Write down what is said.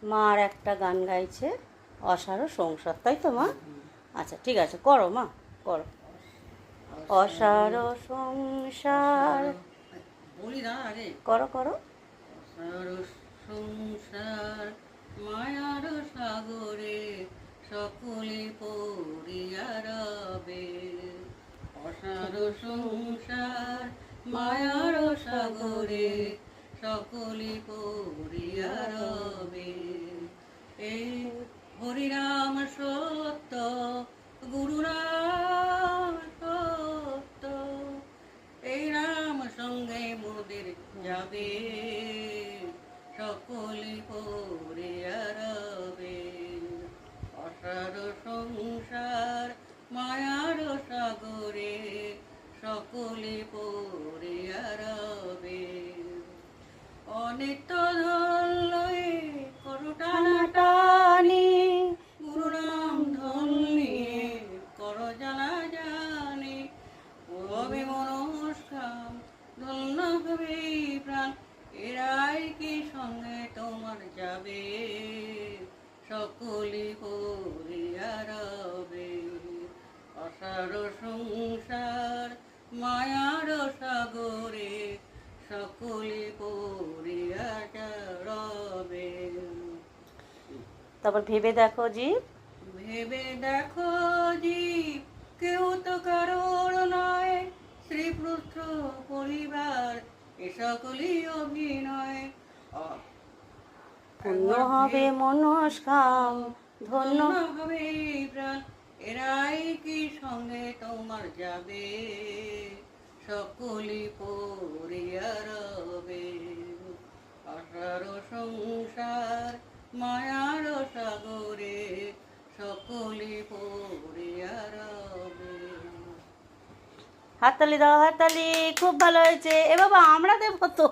মা আর একটা গান গাইছে, অসারো সংসার, তাই তো মা? আচ্ছা ঠিক আছে, করো মা, করো। অসারো সংসার, বলি না আগে। করো করো। অসার সংসার মায়ার সাগরে সকলে পড়িয়া রবে। অসার সংসার মায়ার সাগরে সকলে পড়িয়া রবে। এই হরিনাম সত্য, গুরুনাম সত্য, এই নাম সঙ্গে মোদের যাবে, সকলে পড়িয়া রবে। অসার সংসার মায়ার সাগরে সকলে পড়িয়া রবে। অনিত্য ধন লয়ে করো টানাটানি, গুরুনাম ধন নিয়ে করো জানা জানি। হবে মনস্কাম ধন্য হবে প্রাণ, এরাই কি সঙ্গে তোমার যাবে, সকলে পড়িয়া রবে। অসার সংসার মায়ার সাগরে সকলে পড়িয়া রবে। তারপর ভেবে দেখো জীব, ভেবে দেখো জীব কেউ তো কারোর নয়, স্ত্রী পুত্র পরিবার এ সকলই অভিনয়। পূর্ণ হবে মনস্কাম, ধন্য ধন্য হবে প্রাণ, এরাই কি সঙ্গে তোমার যাবে, সকলি পড়িয়া রবে। অসার সংসার মায়ার সাগরে সকলি পড়িয়া রবে। হাততালি দাও, হাততালি, খুব ভালো হয়েছে। এ বাবা, আমরা দেবো তো।